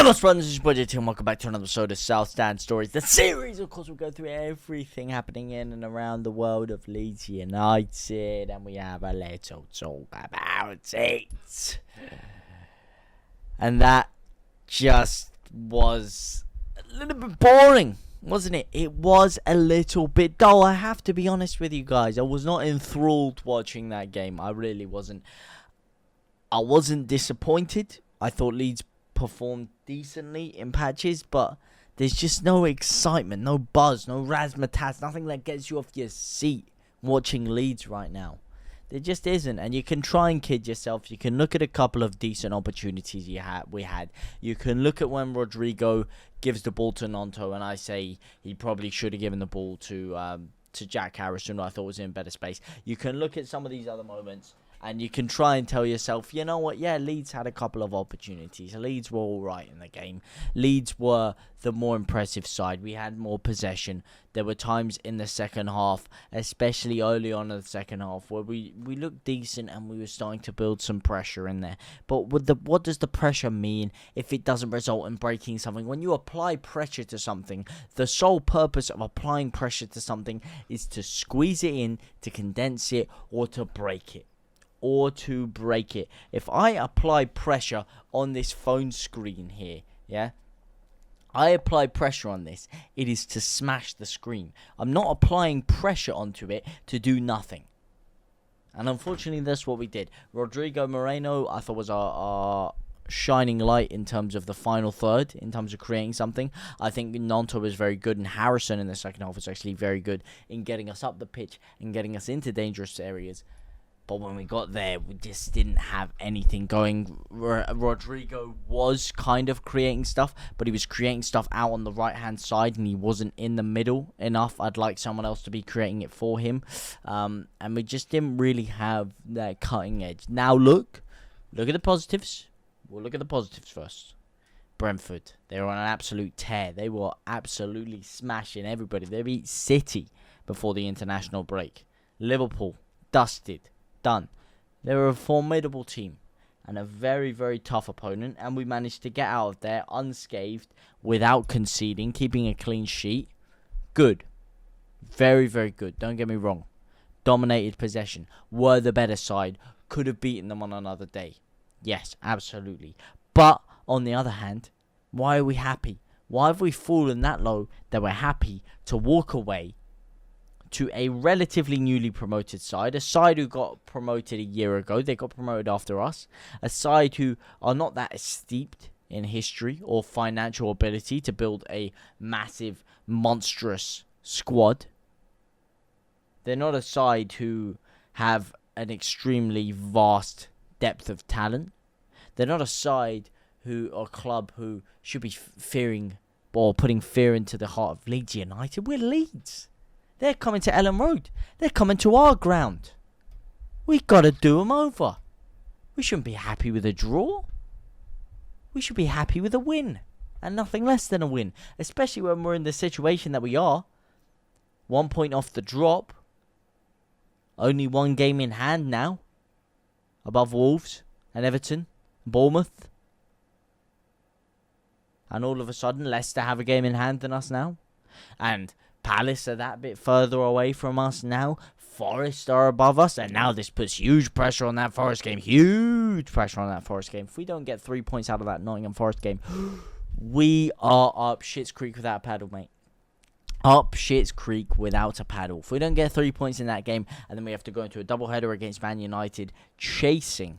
Hi, my friends, this is JTLive, and welcome back to another episode of South Stand Stories, the series. Of course, we'll go through everything happening in and around the world of Leeds United, and we have a little talk about it. And that just was a little bit boring, wasn't it? It was a little bit dull. I have to be honest with you guys. I was not enthralled watching that game. I really wasn't. I wasn't disappointed. I thought Leeds performed decently in patches, but there's just no excitement, no buzz, no razzmatazz, nothing that gets you off your seat watching Leeds right now. There just isn't, and you can try and kid yourself. You can look at a couple of decent opportunities we had. You can look at when Rodrigo gives the ball to Nonto, and I say he probably should have given the ball to Jack Harrison, who I thought was in better space. You can look at some of these other moments, and you can try and tell yourself, you know what, yeah, Leeds had a couple of opportunities. Leeds were all right in the game. Leeds were the more impressive side. We had more possession. There were times in the second half, especially early on in the second half, where we looked decent and we were starting to build some pressure in there. But what does the pressure mean if it doesn't result in breaking something? When you apply pressure to something, the sole purpose of applying pressure to something is to squeeze it in, to condense it, or to break it. If I apply pressure on this phone screen here, yeah, I apply pressure on this, it is to smash the screen. I'm not applying pressure onto it to do nothing. And unfortunately, that's what we did. Rodrigo Moreno, I thought, was our shining light in terms of the final third, in terms of creating something. I think Nonto was very good, and Harrison in the second half was actually very good in getting us up the pitch and getting us into dangerous areas. But when we got there, we just didn't have anything going. Rodrigo was kind of creating stuff, but he was creating stuff out on the right-hand side, and he wasn't in the middle enough. I'd like someone else to be creating it for him. And we just didn't really have that cutting edge. Now look at the positives. We'll look at the positives first. Brentford, they were on an absolute tear. They were absolutely smashing everybody. They beat City before the international break. Liverpool, dusted. Done. They were a formidable team and a very, very tough opponent, and we managed to get out of there unscathed without conceding, keeping a clean sheet. Good. Very, very good. Don't get me wrong. Dominated possession. Were the better side. Could have beaten them on another day. Yes, absolutely. But, on the other hand, why are we happy? Why have we fallen that low that we're happy to walk away to a relatively newly promoted side, a side who got promoted a year ago? They got promoted after us. A side who are not that steeped in history or financial ability to build a massive, monstrous squad. They're not a side who have an extremely vast depth of talent. They're not a side or club who should be fearing or putting fear into the heart of Leeds United. We're Leeds. They're coming to Elland Road. They're coming to our ground. We got to do them over. We shouldn't be happy with a draw. We should be happy with a win. And nothing less than a win. Especially when we're in the situation that we are. 1 point off the drop. Only one game in hand now. Above Wolves and Everton. Bournemouth. And all of a sudden, Leicester have a game in hand than us now. And Palace are that bit further away from us now. Forest are above us. And now this puts huge pressure on that Forest game. Huge pressure on that Forest game. If we don't get 3 points out of that Nottingham Forest game, we are up Shit's Creek without a paddle, mate. Up Shit's Creek without a paddle. If we don't get 3 points in that game, and then we have to go into a doubleheader against Man United, chasing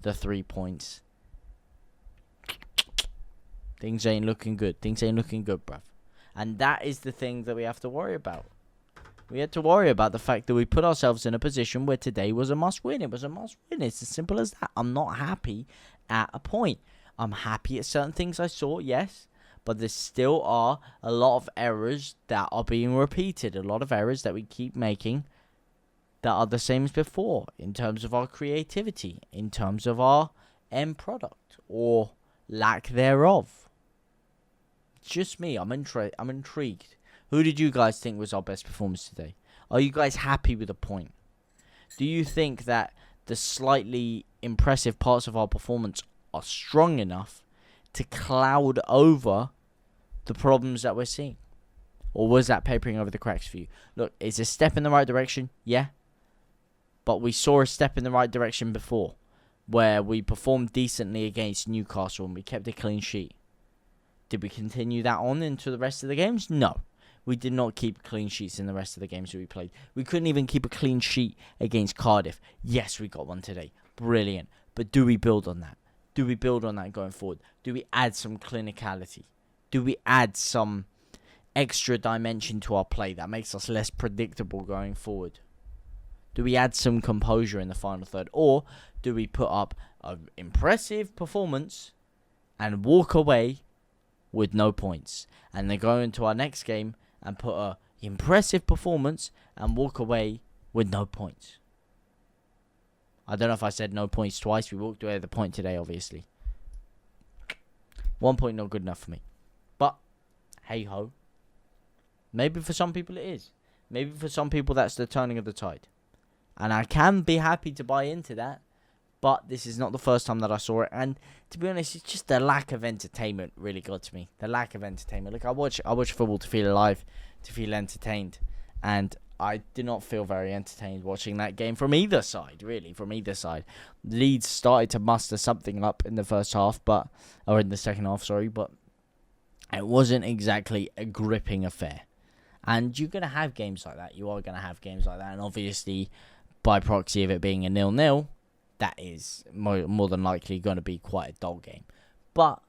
the 3 points, things ain't looking good. Things ain't looking good, bruv. And that is the thing that we have to worry about. We had to worry about the fact that we put ourselves in a position where today was a must-win. It was a must-win. It's as simple as that. I'm not happy at a point. I'm happy at certain things I saw, yes. But there still are a lot of errors that are being repeated. A lot of errors that we keep making that are the same as before. In terms of our creativity. In terms of our end product. Or lack thereof. Just me. I'm intrigued. Who did you guys think was our best performance today? Are you guys happy with a point? Do you think that the slightly impressive parts of our performance are strong enough to cloud over the problems that we're seeing? Or was that papering over the cracks for you? Look, it's a step in the right direction, yeah. But we saw a step in the right direction before, where we performed decently against Newcastle and we kept a clean sheet. Did we continue that on into the rest of the games? No. We did not keep clean sheets in the rest of the games that we played. We couldn't even keep a clean sheet against Cardiff. Yes, we got one today. Brilliant. But do we build on that? Do we build on that going forward? Do we add some clinicality? Do we add some extra dimension to our play that makes us less predictable going forward? Do we add some composure in the final third? Or do we put up an impressive performance and walk away with no points? And then go into our next game and put an impressive performance and walk away with no points. I don't know if I said no points twice. We walked away with a point today, obviously. 1 point not good enough for me. But, hey-ho. Maybe for some people it is. Maybe for some people that's the turning of the tide. And I can be happy to buy into that. But this is not the first time that I saw it. And to be honest, it's just the lack of entertainment really got to me. The lack of entertainment. Look, I watch football to feel alive, to feel entertained. And I did not feel very entertained watching that game from either side, really. From either side. Leeds started to muster something up in the first half, or in the second half, sorry. But it wasn't exactly a gripping affair. And you're going to have games like that. You are going to have games like that. And obviously, by proxy of it being a 0-0, that is more than likely going to be quite a dull game. But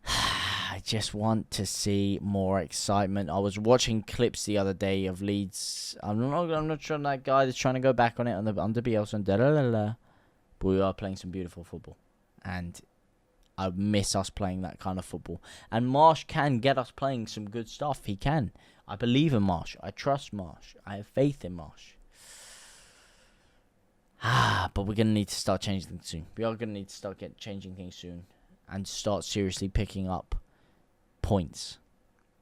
I just want to see more excitement. I was watching clips the other day of Leeds. I'm not sure that guy that's trying to go back on it under Bielsa. But we are playing some beautiful football. And I miss us playing that kind of football. And Marsch can get us playing some good stuff. He can. I believe in Marsch. I trust Marsch. I have faith in Marsch. But we're going to need to start changing things soon. We are going to need to start changing things soon. And start seriously picking up points.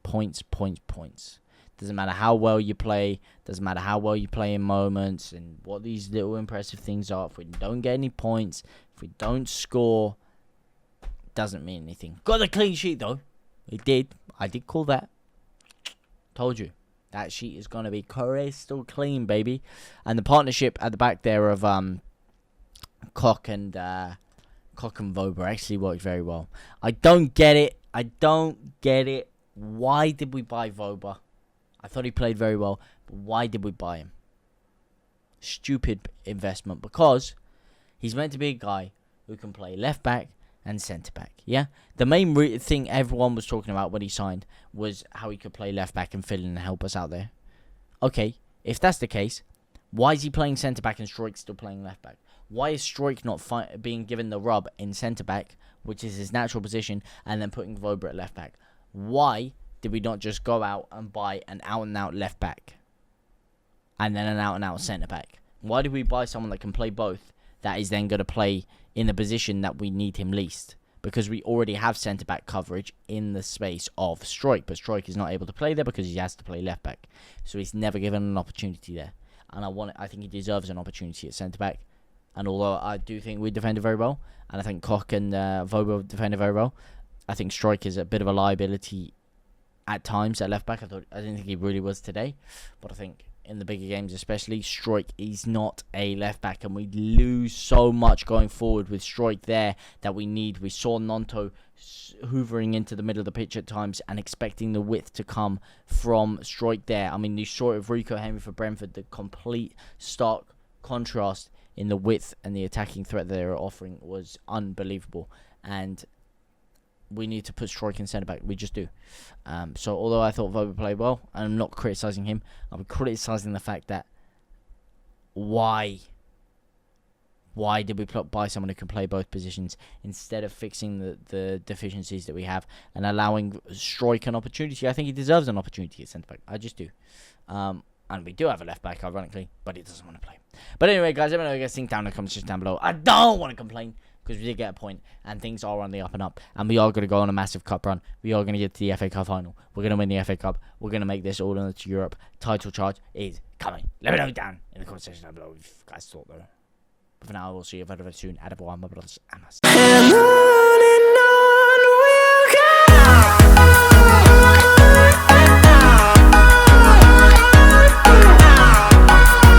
Points. Doesn't matter how well you play. Doesn't matter how well you play in moments. And what these little impressive things are. If we don't get any points. If we don't score. Doesn't mean anything. Got a clean sheet though. It did. I did call that. Told you. That sheet is going to be crystal clean, baby. And the partnership at the back there of Koch and Vobra actually worked very well. I don't get it. Why did we buy Vobra? I thought he played very well. But why did we buy him? Stupid investment. Because he's meant to be a guy who can play left back and centre back. Yeah, the main thing everyone was talking about when he signed was how he could play left back and fill in and help us out there. Okay, if that's the case, why is he playing centre back and Struijk still playing left back? Why is Struijk not being given the rub in centre back, which is his natural position, and then putting Vobra at left back? Why did we not just go out and buy an out and out left back and then an out and out centre back? Why did we buy someone that can play both? That is then going to play in the position that we need him least. Because we already have centre-back coverage in the space of Struijk. But Struijk is not able to play there because he has to play left-back. So he's never given an opportunity there. And I think he deserves an opportunity at centre-back. And although I do think we defended very well, and I think Koch and Vogel defended very well, I think Struijk is a bit of a liability at times at left-back. I didn't think he really was today. But I think in the bigger games especially, Struijk is not a left back, and we lose so much going forward with Struijk there that we need. We saw Nonto hoovering into the middle of the pitch at times and expecting the width to come from Struijk there. I mean, you saw it with Rico Henry for Brentford, the complete stark contrast in the width and the attacking threat they were offering was unbelievable. And we need to put Struijk in centre back. We just do. So although I thought Vobra played well, and I'm not criticising him, I'm criticising the fact that why did we buy someone who can play both positions instead of fixing the deficiencies that we have and allowing Struijk an opportunity? I think he deserves an opportunity at centre back. I just do. And we do have a left back, ironically, but he doesn't want to play. But anyway, guys, let me know what you guys think down in the comments just down below. I don't want to complain, because we did get a point, and things are on the up and up, and we are going to go on a massive cup run. We are going to get to the FA Cup final. We're going to win the FA Cup. We're going to make this all into Europe. Title charge is coming. Let me know down in the comment section down below if you guys thought, though. But for now, I will see you very, very soon. At my brothers and my sisters.